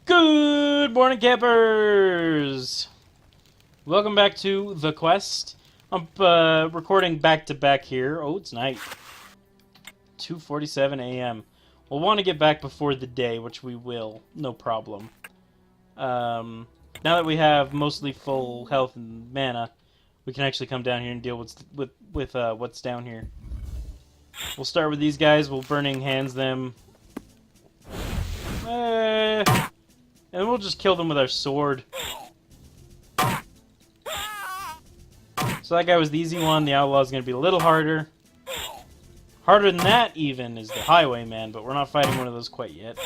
Good morning, campers! Welcome back to The Quest. I'm recording back-to-back here. Oh, it's night. 2:47 a.m. We'll want to get back before the day, which we will. No problem. Now that we have mostly full health and mana, we can actually come down here and deal with what's down here. We'll start with these guys. We'll Burning Hands them. And we'll just kill them with our sword. So that guy was the easy one. The Outlaw's going to be a little harder. Harder than that, even, is the Highwayman, but we're not fighting one of those quite yet.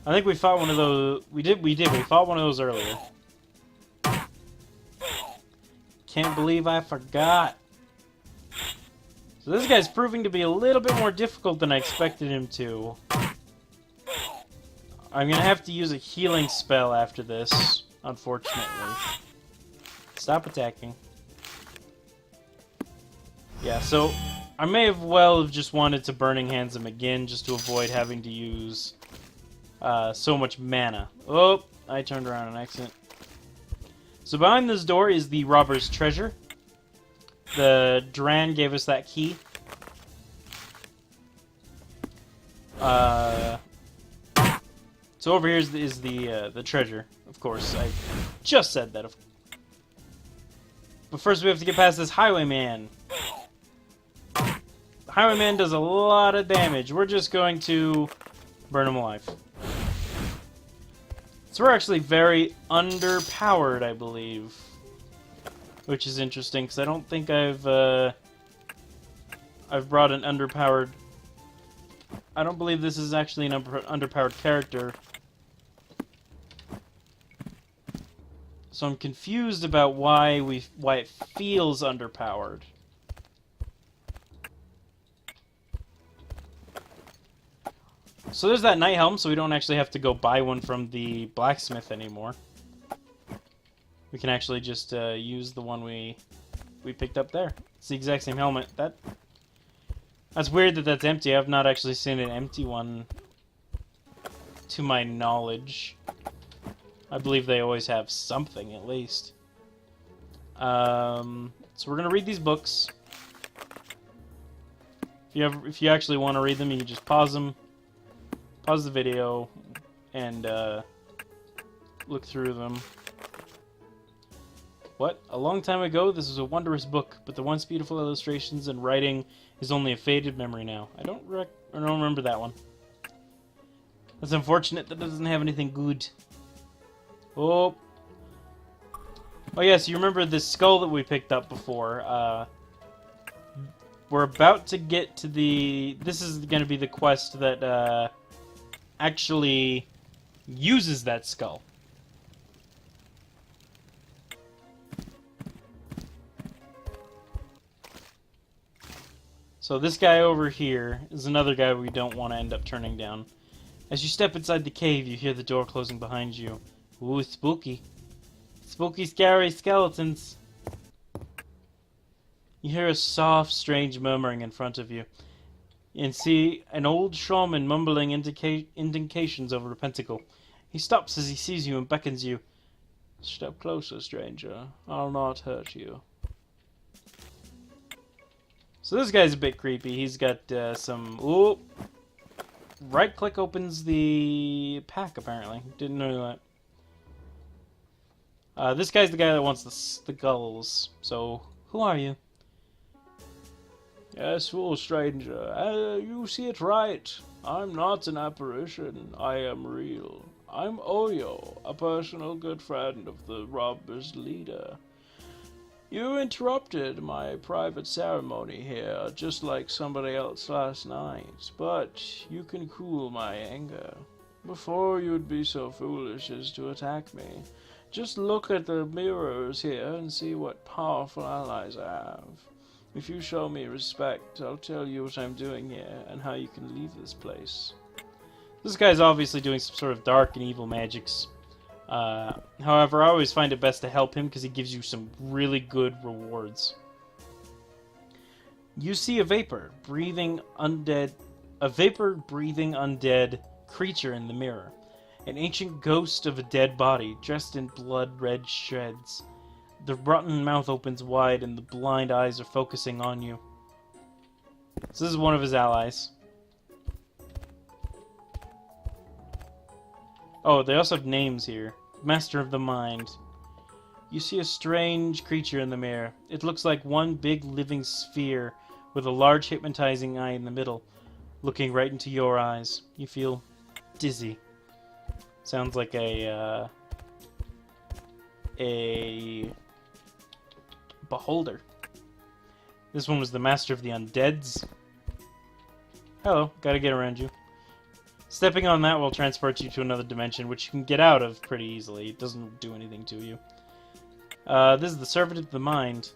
I think we fought one of those... We fought one of those earlier. Can't believe I forgot. So this guy's proving to be a little bit more difficult than I expected him to. I'm going to have to use a healing spell after this, unfortunately. Stop attacking. Yeah, so I may have just wanted to Burning Hands him again just to avoid having to use so much mana. Oh, I turned around on accident. So behind this door is the Robber's Treasure. The Dran gave us that key. So over here is the treasure, of course. I just said that. But first we have to get past this Highwayman. The Highwayman does a lot of damage. We're just going to burn him alive. So we're actually very underpowered, I believe. Which is interesting, because I don't think I've brought an underpowered... I don't believe this is actually an underpowered character. So I'm confused about why it feels underpowered. So there's that Night Helm, so we don't actually have to go buy one from the blacksmith anymore. We can actually just use the one we picked up there. It's the exact same helmet. That's weird that that's empty. I've not actually seen an empty one to my knowledge. I believe they always have something, at least. So we're gonna read these books. If you actually want to read them, you can just pause them, pause the video, and look through them. What? A long time ago, this was a wondrous book, but the once beautiful illustrations and writing is only a faded memory now. I don't remember that one. That's unfortunate. That doesn't have anything good. Oh. Oh yes, you remember this skull that we picked up before. We're about to get to the... This is going to be the quest that actually uses that skull. So this guy over here is another guy we don't want to end up turning down. As you step inside the cave, you hear the door closing behind you. Ooh, spooky. Spooky, scary skeletons. You hear a soft, strange murmuring in front of you. And see an old shaman mumbling indications over a pentacle. He stops as he sees you and beckons you. Step closer, stranger. I'll not hurt you. So this guy's a bit creepy. He's got some... Ooh! Right-click opens the pack, apparently. Didn't know that. This guy's the guy that wants the skulls. So, who are you? Yes, fool stranger. You see it right. I'm not an apparition. I am real. I'm Oyo, a personal good friend of the robber's leader. You interrupted my private ceremony here, just like somebody else last night, but you can cool my anger. Before you'd be so foolish as to attack me, just look at the mirrors here and see what powerful allies I have. If you show me respect, I'll tell you what I'm doing here and how you can leave this place. This guy's obviously doing some sort of dark and evil magics. However, I always find it best to help him because he gives you some really good rewards. You see a vapor-breathing undead creature in the mirror. An ancient ghost of a dead body, dressed in blood-red shreds. The rotten mouth opens wide and the blind eyes are focusing on you. So this is one of his allies. Oh, they also have names here. Master of the Mind. You see a strange creature in the mirror. It looks like one big living sphere with a large hypnotizing eye in the middle, looking right into your eyes. You feel dizzy. Sounds like a beholder. This one was the Master of the Undeads. Hello, gotta get around you. Stepping on that will transport you to another dimension, which you can get out of pretty easily. It doesn't do anything to you. This is the Servant of the Mind.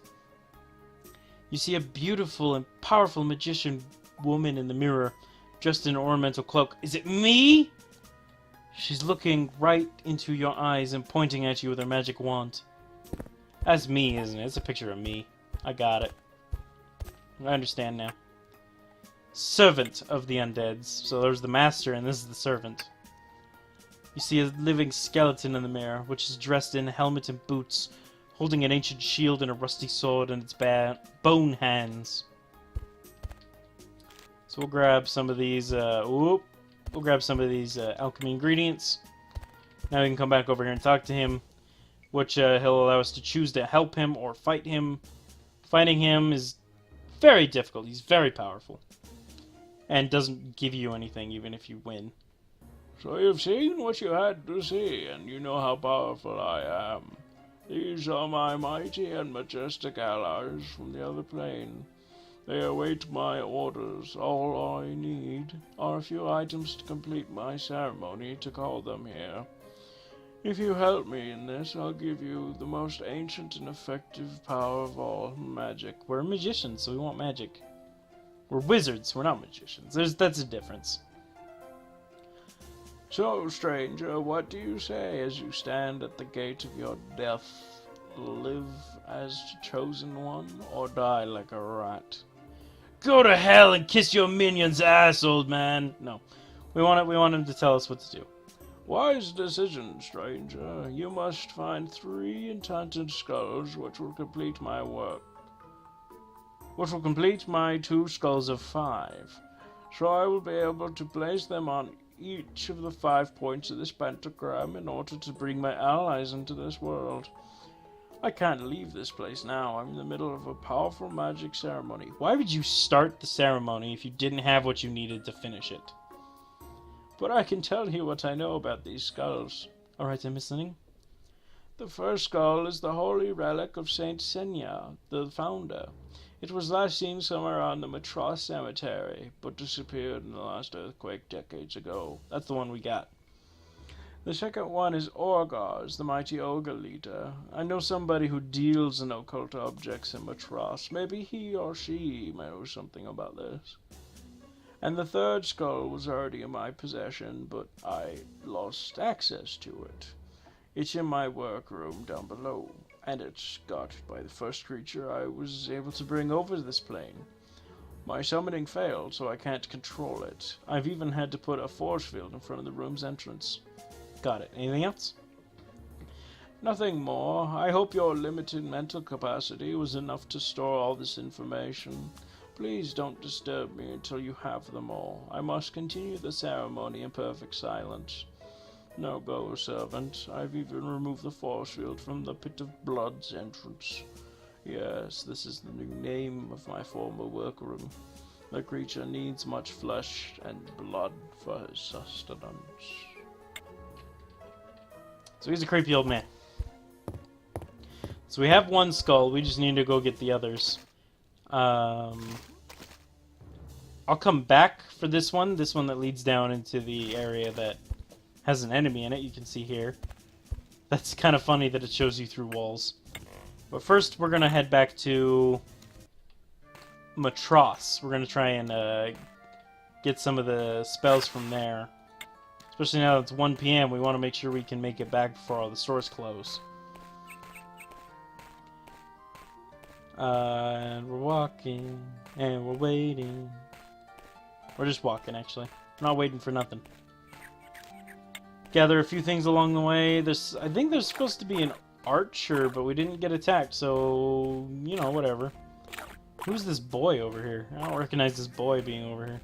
You see a beautiful and powerful magician woman in the mirror, dressed in an ornamental cloak. Is it me? She's looking right into your eyes and pointing at you with her magic wand. That's me, isn't it? It's a picture of me. I got it. I understand now. Servant of the Undeads. So there's the Master, and this is the Servant. You see a living skeleton in the mirror, which is dressed in helmet and boots, holding an ancient shield and a rusty sword in its bone hands. So we'll grab some of these. We'll grab some of these alchemy ingredients. Now we can come back over here and talk to him, which he'll allow us to choose to help him or fight him. Fighting him is very difficult. He's very powerful, and doesn't give you anything even if you win. So you've seen what you had to see, and you know how powerful I am. These are my mighty and majestic allies from the other plane. They await my orders. All I need are a few items to complete my ceremony to call them here. If you help me in this, I'll give you the most ancient and effective power of all, magic. We're magicians, so we want magic. We're wizards, we're not magicians. That's a difference. So, stranger, what do you say as you stand at the gate of your death? Live as chosen one, or die like a rat? Go to hell and kiss your minion's ass, old man. No, we want him to tell us what to do. Wise decision, stranger. You must find 3 enchanted skulls, which will complete my work. Which will complete my 2 skulls of 5. So I will be able to place them on each of the 5 points of this pentagram in order to bring my allies into this world. I can't leave this place now. I'm in the middle of a powerful magic ceremony. Why would you start the ceremony if you didn't have what you needed to finish it? But I can tell you what I know about these skulls. Alright, I'm listening. The first skull is the holy relic of Saint Senya, the founder. It was last seen somewhere on the Matras Cemetery, but disappeared in the last earthquake decades ago. That's the one we got. The second one is Orgars, the mighty ogre leader. I know somebody who deals in occult objects in Matras. Maybe he or she may know something about this. And the third skull was already in my possession, but I lost access to it. It's in my workroom down below, and it's guarded by the first creature I was able to bring over to this plane. My summoning failed, so I can't control it. I've even had to put a force field in front of the room's entrance. Got it. Anything else? Nothing more. I hope your limited mental capacity was enough to store all this information. Please don't disturb me until you have them all. I must continue the ceremony in perfect silence. Now go, servant. I've even removed the force field from the Pit of Blood's entrance. Yes, this is the new name of my former workroom. The creature needs much flesh and blood for his sustenance. So he's a creepy old man. So we have one skull, we just need to go get the others. I'll come back for this one that leads down into the area that has an enemy in it, you can see here. That's kind of funny that it shows you through walls. But first, we're going to head back to Matras. We're going to try and get some of the spells from there. Especially now that it's 1 PM, we want to make sure we can make it back before all the stores close. And we're walking, and we're waiting. We're just walking, actually. We're not waiting for nothing. gather a few things along the way. I think there's supposed to be an archer, but we didn't get attacked, so, you know, whatever. Who's this boy over here? I don't recognize this boy being over here.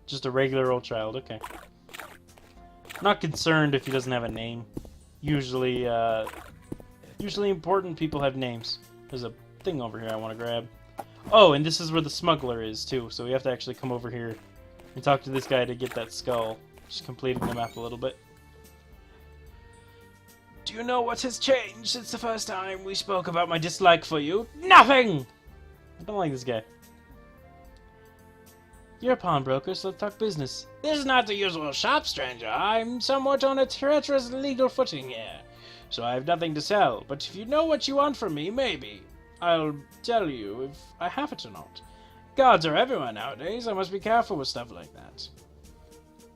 Just a regular old child, okay. Not concerned if he doesn't have a name. Usually important people have names. There's a thing over here I want to grab. Oh, and this is where the smuggler is, too, so we have to actually come over here and talk to this guy to get that skull. Just completing the map a little bit. Do you know what has changed since the first time we spoke about my dislike for you? Nothing! I don't like this guy. You're a pawnbroker, so let's talk business. This is not the usual shop, stranger. I'm somewhat on a treacherous legal footing here, so I have nothing to sell. But if you know what you want from me, maybe I'll tell you if I have it or not. Guards are everywhere nowadays. I must be careful with stuff like that.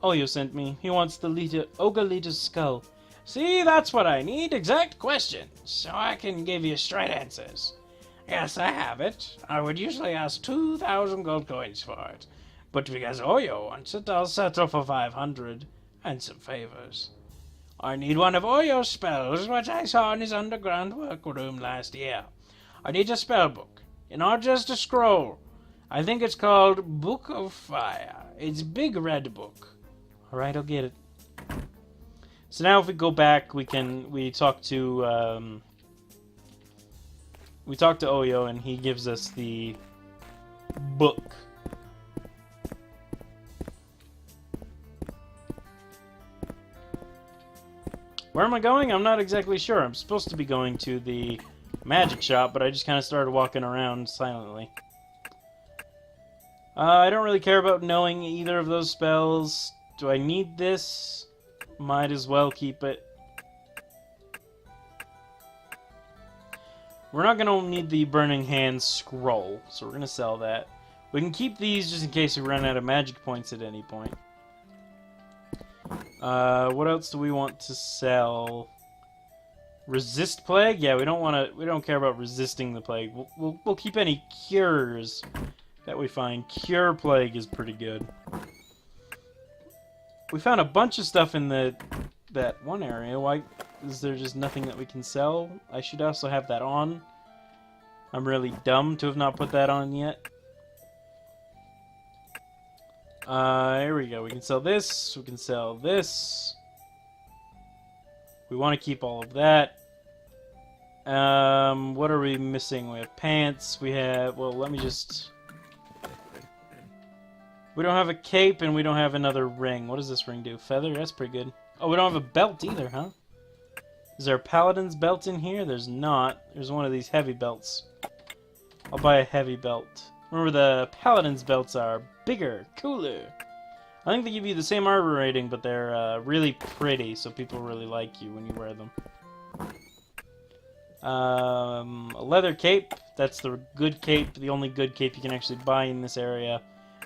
Oyo sent me. He wants the ogre leader's skull. See, that's what I need. Exact questions, so I can give you straight answers. Yes, I have it. I would usually ask 2,000 gold coins for it. But because Oyo wants it, I'll settle for 500 and some favors. I need one of Oyo's spells, which I saw in his underground workroom last year. I need a spell book, and not just a scroll. I think it's called Book of Fire. It's a big red book. Alright, I'll get it. So now if we go back, we talk to Oyo, and he gives us the book. Where am I going? I'm not exactly sure. I'm supposed to be going to the magic shop, but I just kind of started walking around silently. I don't really care about knowing either of those spells. Do I need this? Might as well keep it. We're not going to need the Burning Hands scroll, so we're going to sell that. We can keep these just in case we run out of magic points at any point. What else do we want to sell? Resist plague? Yeah, we don't care about resisting the plague. We'll keep any cures that we find. Cure plague is pretty good. We found a bunch of stuff in that one area. Why is there just nothing that we can sell? I should also have that on. I'm really dumb to have not put that on yet. Here we go. We can sell this. We can sell this. We want to keep all of that. What are we missing? We have pants. We have... Well, let me just... We don't have a cape, and we don't have another ring. What does this ring do? Feather? That's pretty good. Oh, we don't have a belt either, huh? Is there a paladin's belt in here? There's not. There's one of these heavy belts. I'll buy a heavy belt. Remember, the paladin's belts are bigger, cooler. I think they give you the same armor rating, but they're really pretty, so people really like you when you wear them. A leather cape. That's the good cape, the only good cape you can actually buy in this area.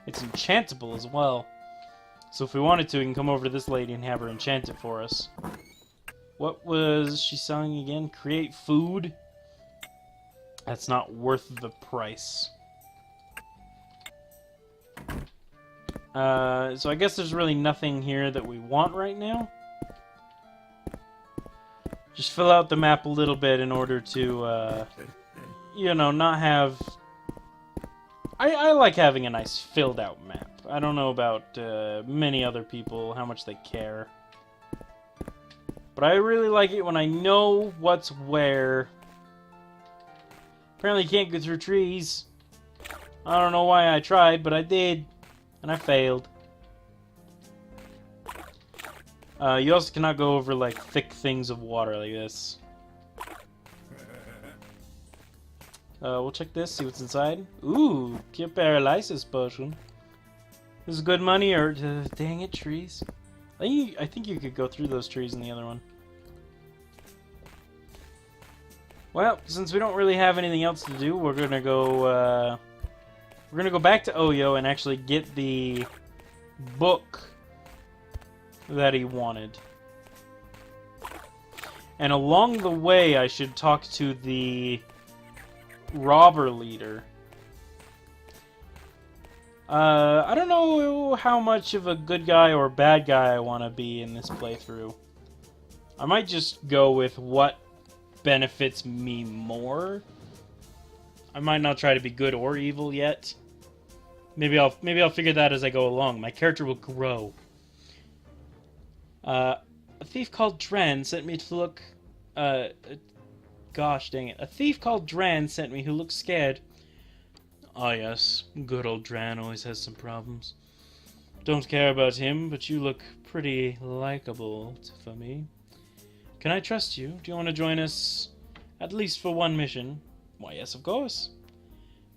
It's enchantable as well. So if we wanted to, we can come over to this lady and have her enchant it for us. What was she selling again? Create food? That's not worth the price. So I guess there's really nothing here that we want right now. Just fill out the map a little bit in order to, you know, not have... I like having a nice filled out map. I don't know about many other people, how much they care. But I really like it when I know what's where. Apparently you can't go through trees. I don't know why I tried, but I did. And I failed. You also cannot go over, like, thick things of water like this. We'll check this, see what's inside. Ooh, cure paralysis potion. This is good money, or dang it, trees. I think you could go through those trees in the other one. Well, since we don't really have anything else to do, we're gonna go back to Oyo and actually get the book that he wanted. And along the way, I should talk to the robber leader I don't know how much of a good guy or bad guy I want to be in this playthrough. I might just go with what benefits me more. I might not try to be good or evil yet. Maybe I'll figure that as I go along. My character will grow. A thief called Dran sent me to look. Gosh dang it! A thief called Dran sent me who looks scared. Ah yes, good old Dran always has some problems. Don't care about him, but you look pretty likable for me. Can I trust you? Do you want to join us, at least for one mission? Why, yes, of course.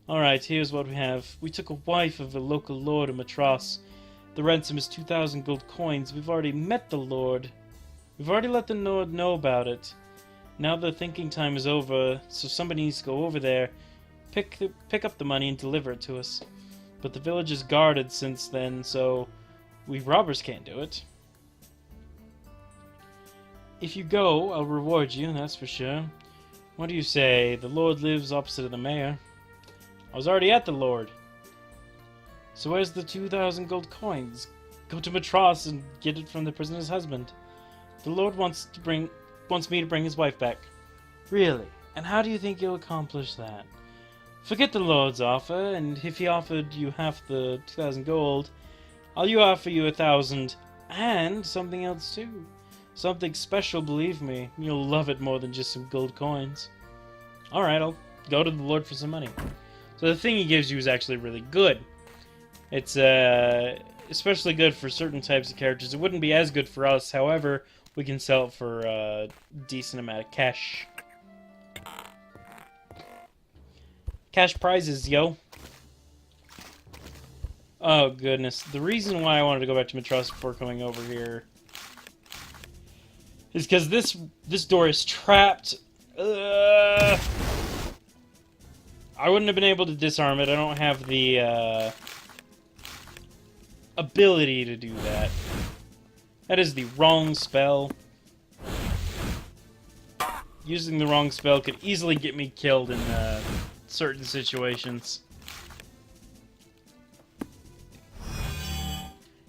Alright, here's what we have. We took a wife of a local lord of Matras. The ransom is 2,000 gold coins. We've already met the lord. We've already let the lord know about it. Now the thinking time is over, so somebody needs to go over there, pick up the money and deliver it to us. But the village is guarded since then, so we robbers can't do it. If you go, I'll reward you, that's for sure. What do you say? The lord lives opposite of the mayor. I was already at the lord. So where's the 2,000 gold coins? Go to Matras and get it from the prisoner's husband. The lord wants me to bring his wife back. Really? And how do you think you'll accomplish that? Forget the lord's offer, and if he offered you half the 2,000 gold, I'll offer you 1,000, and something else too. Something special, believe me. You'll love it more than just some gold coins. Alright, I'll go to the lord for some money. So the thing he gives you is actually really good. It's especially good for certain types of characters. It wouldn't be as good for us, however, we can sell it for a decent amount of cash. Cash prizes, yo. Oh, goodness. The reason why I wanted to go back to Matras before coming over here is because this door is trapped. I wouldn't have been able to disarm it. I don't have the ability to do that. That is the wrong spell. Using the wrong spell could easily get me killed in certain situations.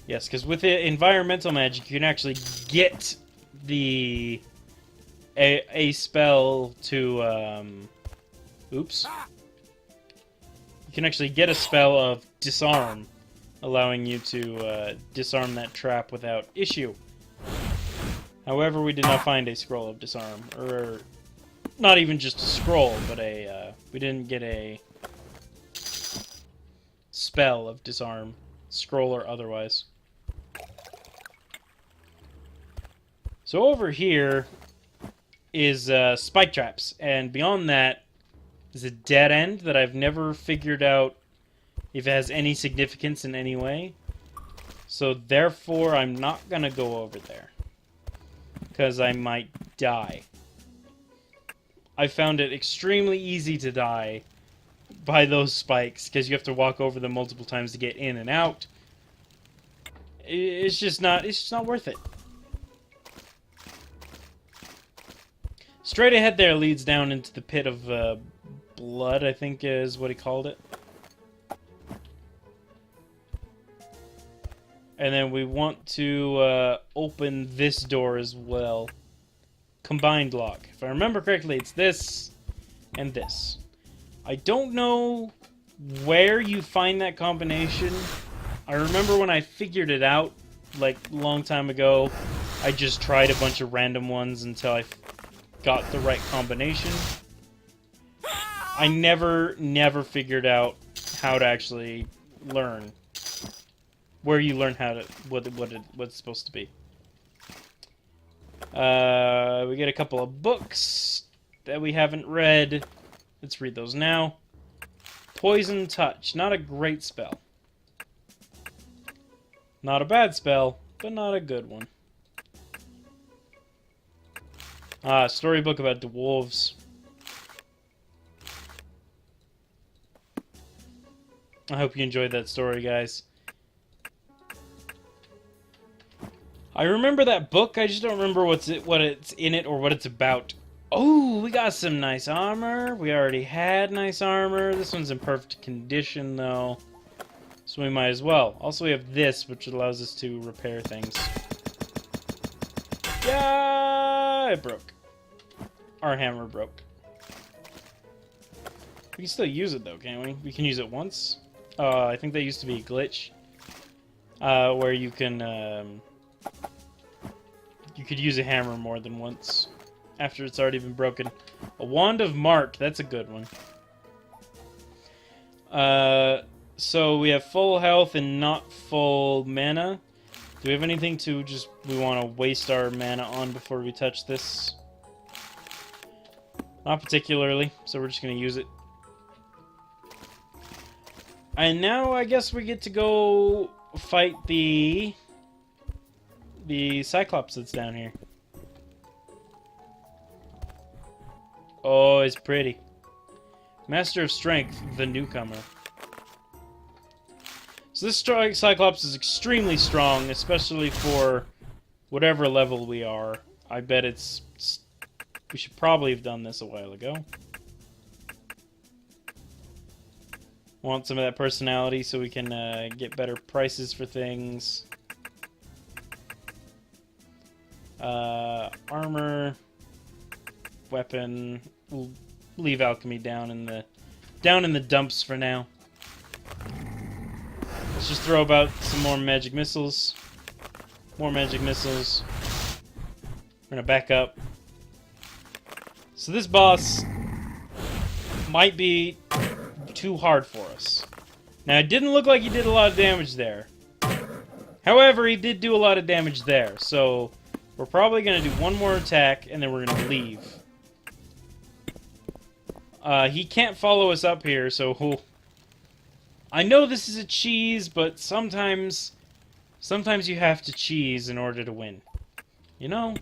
Yes, because with the environmental magic, you can actually get a spell to oops. You can actually get a spell of disarm, allowing you to disarm that trap without issue. However, we did not find a scroll of disarm, or not even just a scroll, but we didn't get a spell of disarm, scroll or otherwise. So over here is spike traps, and beyond that is a dead end that I've never figured out if it has any significance in any way. So therefore, I'm not gonna go over there, because I might die. I found it extremely easy to die by those spikes, because you have to walk over them multiple times to get in and out. It's just not worth it. Straight ahead there leads down into the pit of blood, I think is what he called it. And then we want to open this door as well. Combined lock. If I remember correctly, it's this and this. I don't know where you find that combination. I remember when I figured it out, like, a long time ago, I just tried a bunch of random ones until I got the right combination. I never figured out how to actually learn. Where you learn how to what it's supposed to be. We get a couple of books that we haven't read. Let's read those now. Poison Touch, not a great spell. Not a bad spell, but not a good one. Storybook about dwarves. I hope you enjoyed that story, guys. I remember that book, I just don't remember what it's in it or what it's about. Oh, we got some nice armor. We already had nice armor. This one's in perfect condition, though. So we might as well. Also, we have this, which allows us to repair things. Yeah, it broke. Our hammer broke. We can still use it, though, can't we? We can use it once. I think that used to be a glitch. Where you can, you could use a hammer more than once after it's already been broken. A Wand of Mark, that's a good one. So we have full health and not full mana. Do we have anything we want to waste our mana on before we touch this? Not particularly, so we're just going to use it. And now I guess we get to go fight the Cyclops that's down here. Oh, it's pretty. Master of Strength, the newcomer. So this Cyclops is extremely strong, especially for whatever level we are. I bet we should probably have done this a while ago. Want some of that personality so we can get better prices for things. Armor, weapon. We'll leave alchemy down in the dumps for now. Let's just throw about some more magic missiles. More magic missiles. We're gonna back up. So this boss might be too hard for us. Now, it didn't look like he did a lot of damage there. However, he did do a lot of damage there, so we're probably going to do one more attack, and then we're going to leave. He can't follow us up here, so I know this is a cheese, but sometimes you have to cheese in order to win. You know?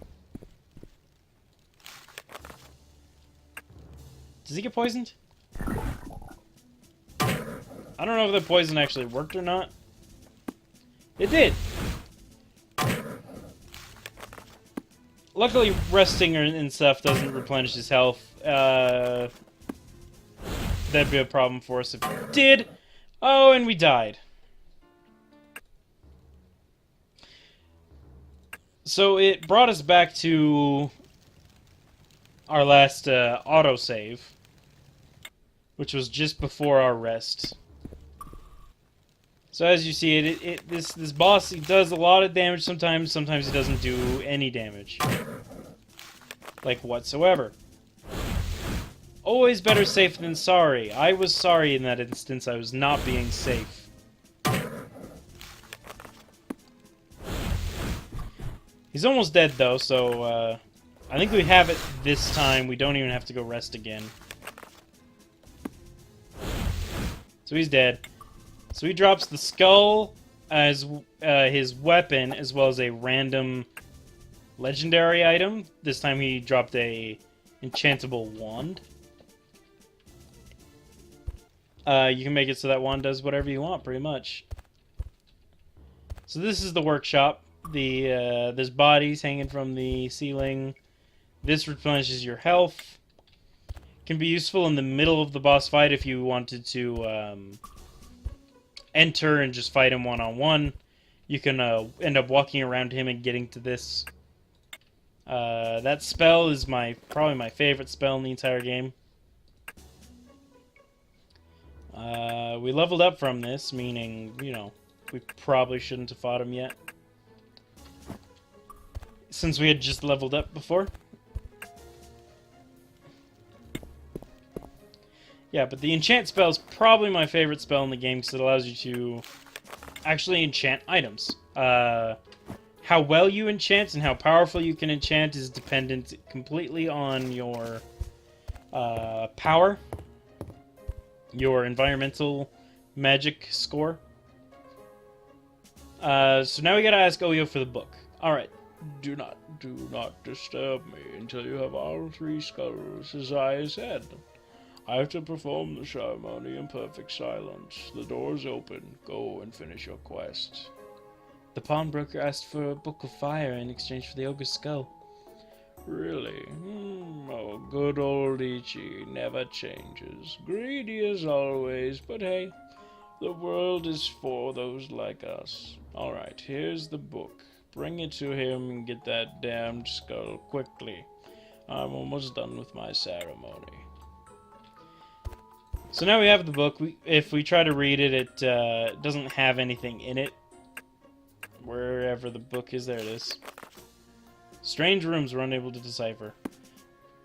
Does he get poisoned? I don't know if the poison actually worked or not. It did! Luckily, resting and stuff doesn't replenish his health. That'd be a problem for us if it did. Oh, and we died. So it brought us back to our last autosave, which was just before our rest. So as you see, this boss, he does a lot of damage sometimes. Sometimes he doesn't do any damage, like whatsoever. Always better safe than sorry. I was sorry in that instance. I was not being safe. He's almost dead though, so I think we have it this time. We don't even have to go rest again. So he's dead. So he drops the skull as his weapon, as well as a random legendary item. This time he dropped a enchantable wand. You can make it so that wand does whatever you want, pretty much. So this is the workshop. There's bodies hanging from the ceiling. This replenishes your health. Can be useful in the middle of the boss fight if you wanted to enter and just fight him one-on-one. You can end up walking around him and getting to this. That spell is probably my favorite spell in the entire game. We leveled up from this, meaning, you know, we probably shouldn't have fought him yet, since we had just leveled up before. Yeah, but the enchant spell is probably my favorite spell in the game because it allows you to actually enchant items. How well you enchant and how powerful you can enchant is dependent completely on your power, your environmental magic score. So now we gotta ask Oyo for the book. Alright. Do not disturb me until you have all 3 skulls, as I said. I have to perform the ceremony in perfect silence. The door's open. Go and finish your quest. The pawnbroker asked for a book of fire in exchange for the ogre's skull. Really? Oh, good old Ichi never changes. Greedy as always, but hey, The world is for those like us. Alright, here's the book. Bring it to him and get that damned skull quickly. I'm almost done with my ceremony. So now we have the book. If we try to read it, it doesn't have anything in it. Wherever the book is, there it is. Strange rooms we're unable to decipher.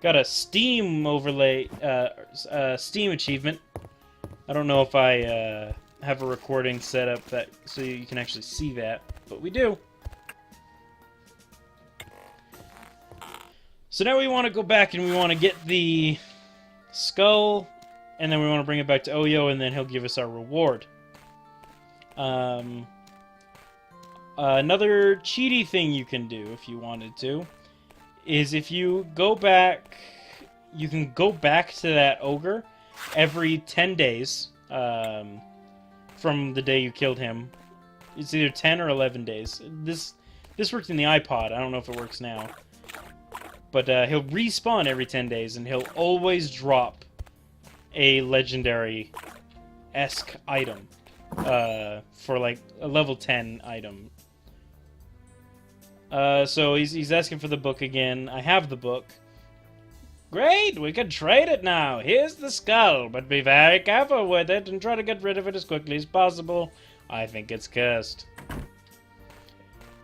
Got a Steam overlay, Steam achievement. I don't know if I have a recording set up that so you can actually see that, but we do. So now we want to go back and we want to get the skull, and then we want to bring it back to Oyo, and then he'll give us our reward. Another cheaty thing you can do if you wanted to is if you go back, you can go back to that ogre every 10 days from the day you killed him. It's either 10 or 11 days. This worked in the iPod. I don't know if it works now. But he'll respawn every 10 days, and he'll always drop a legendary-esque item for, like, a level 10 item. So he's asking for the book again. I have the book. Great, we can trade it now. Here's the skull, but be very careful with it and try to get rid of it as quickly as possible. I think it's cursed.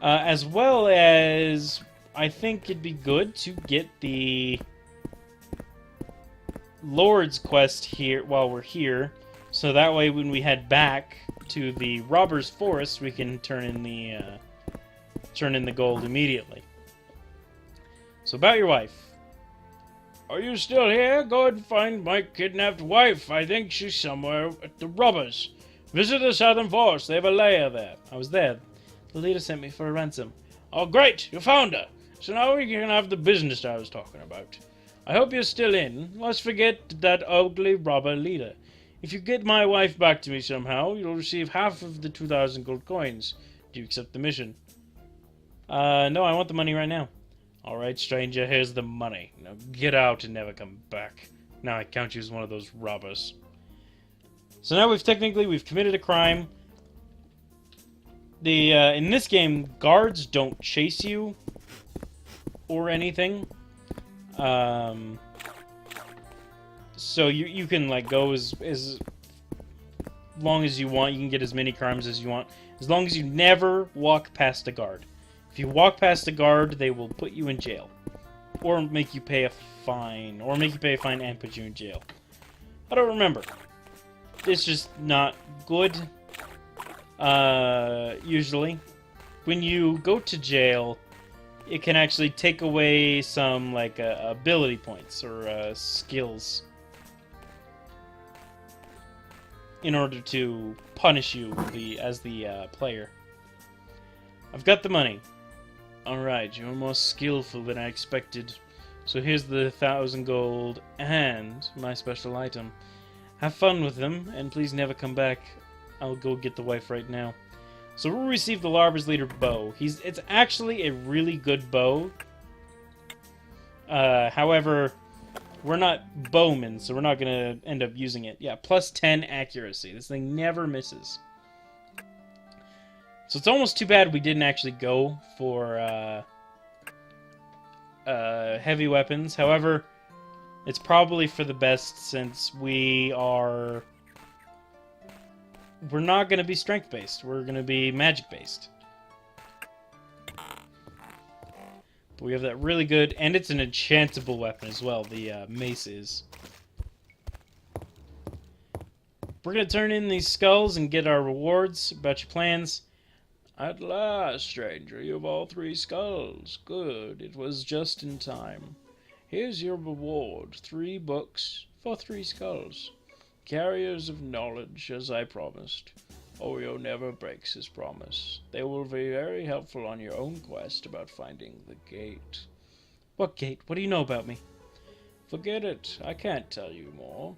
As well as, I think it'd be good to get the Lord's quest here while we're here, so that way when we head back to the Robber's Forest, we can turn in the gold immediately. So about your wife. Are you still here? Go and find my kidnapped wife. I think she's somewhere at the robbers. Visit the Southern Forest. They have a lair there. I was there. The leader sent me for a ransom. Oh, great! You found her. So now we can have the business I was talking about. I hope you're still in. Let's forget that ugly robber leader. If you get my wife back to me somehow, you'll receive half of the 2,000 gold coins. Do you accept the mission? No, I want the money right now. Alright, stranger, here's the money. Now get out and never come back. Now I count you as one of those robbers. So now we've committed a crime. In this game, guards don't chase you or anything. So you can like go as long as you want. You can get as many crimes as you want, as long as you never walk past a guard. If you walk past a guard, they will put you in jail, or make you pay a fine, and put you in jail. I don't remember. It's just not good. Usually, when you go to jail, it can actually take away some like ability points or skills in order to punish you as the player. I've got the money. Alright, you're more skillful than I expected. So here's the 1,000 gold and my special item. Have fun with them, and please never come back. I'll go get the wife right now. So we'll receive the Larber's Leader bow. It's actually a really good bow. However, we're not bowmen, so we're not going to end up using it. Yeah, plus 10 accuracy. This thing never misses. So it's almost too bad we didn't actually go for heavy weapons. However, it's probably for the best since we're not going to be strength-based. We're going to be magic-based. But we have that really good, and it's an enchantable weapon as well, the mace is. We're going to turn in these skulls and get our rewards. About your plans. At last, stranger, you have all 3 skulls. Good, it was just in time. Here's your reward, 3 books for 3 skulls. Carriers of knowledge, as I promised. Oyo never breaks his promise. They will be very helpful on your own quest about finding the gate. What gate? What do you know about me? Forget it. I can't tell you more.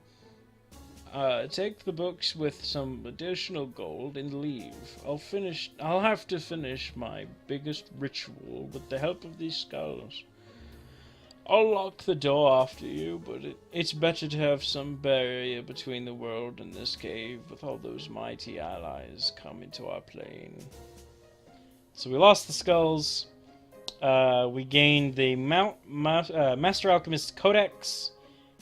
Take the books with some additional gold and leave. I'll have to finish my biggest ritual with the help of these skulls. I'll lock the door after you, but it's better to have some barrier between the world and this cave with all those mighty allies coming to our plane. So we lost the skulls. We gained the Master Alchemist Codex,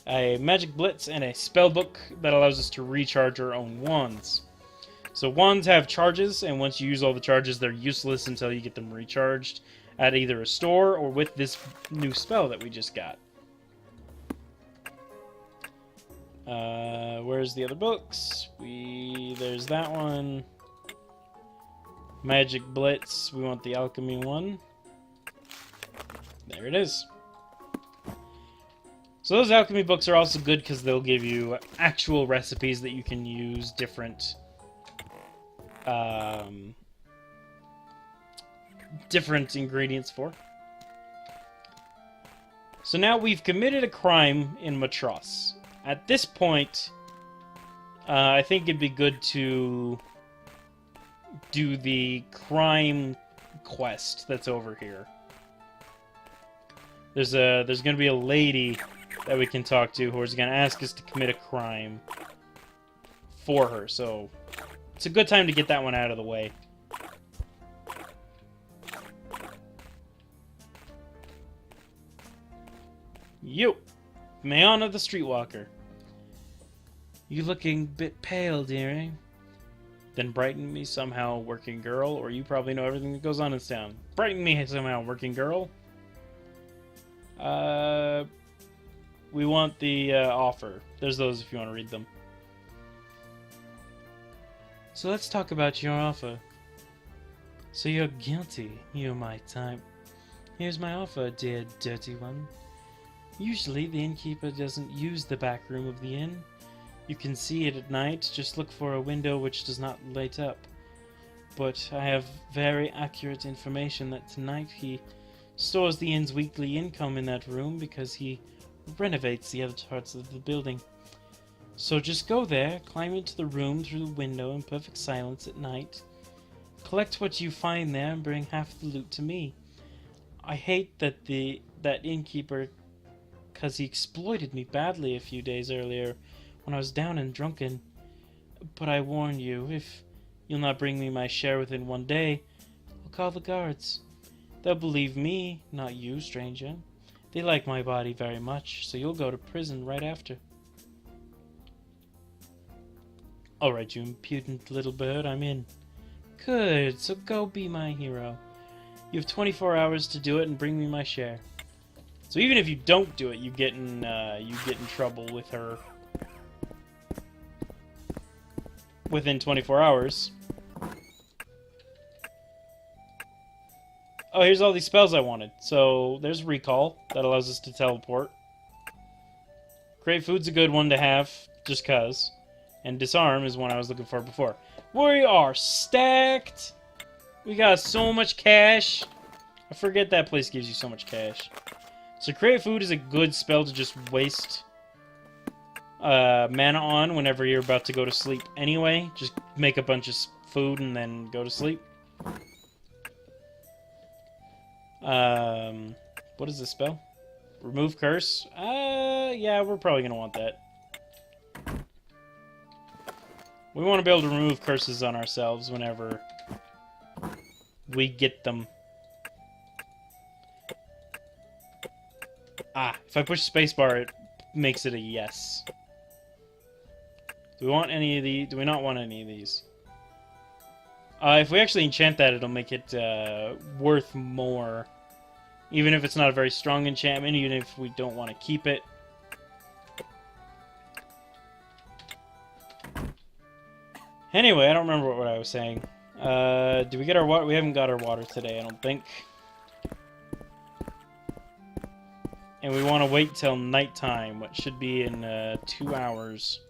a Magic Blitz, and a Spellbook that allows us to recharge our own wands. So wands have charges, and once you use all the charges, they're useless until you get them recharged at either a store or with this new spell that we just got. Where's the other books? There's that one. Magic Blitz, we want the alchemy one. There it is. So those alchemy books are also good because they'll give you actual recipes that you can use different different ingredients for. So now we've committed a crime in Matros. At this point, I think it'd be good to do the crime quest that's over here. There's going to be a lady that we can talk to who is going to ask us to commit a crime for her. So it's a good time to get that one out of the way. You, Mayana the Streetwalker. You looking a bit pale, dearie. Then brighten me somehow, working girl, or you probably know everything that goes on in this town. Brighten me somehow, working girl. We want the offer. There's those if you want to read them. So let's talk about your offer. So you're guilty. You're my type. Here's my offer, dear dirty one. Usually the innkeeper doesn't use the back room of the inn. You can see it at night. Just look for a window which does not light up. But I have very accurate information that tonight he stores the inn's weekly income in that room because he renovates the other parts of the building. So just go there, climb into the room through the window in perfect silence at night. Collect what you find there and bring half the loot to me. I hate that innkeeper, because he exploited me badly a few days earlier when I was down and drunken. But I warn you, if you'll not bring me my share within one day, I'll call the guards. They'll believe me, not you, stranger. They like my body very much, so you'll go to prison right after. Alright, you impudent little bird, I'm in. Good, so go be my hero. You have 24 hours to do it and bring me my share. So even if you don't do it, you get in trouble with her within 24 hours. Oh, here's all these spells I wanted. So there's Recall, that allows us to teleport. Create Food's a good one to have, just cuz. And Disarm is one I was looking for before. We are stacked! We got so much cash. I forget that place gives you so much cash. So Create Food is a good spell to just waste mana on whenever you're about to go to sleep anyway. Just make a bunch of food and then go to sleep. What is this spell? Remove Curse? Yeah, we're probably going to want that. We want to be able to remove curses on ourselves whenever we get them. Ah, if I push spacebar, it makes it a yes. Do we want any of these? Do we not want any of these? If we actually enchant that, it'll make it worth more. Even if it's not a very strong enchantment, even if we don't want to keep it. Anyway, I don't remember what I was saying. Do we get our water? We haven't got our water today, I don't think. And we want to wait till nighttime, which should be in 2 hours.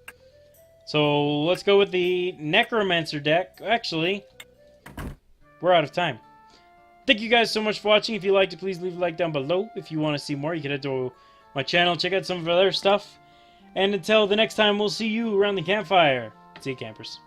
So let's go with the Necromancer deck. Actually, we're out of time. Thank you guys so much for watching. If you liked it, please leave a like down below. If you want to see more, you can head to my channel, check out some of our other stuff. And until the next time, we'll see you around the campfire. See you, campers.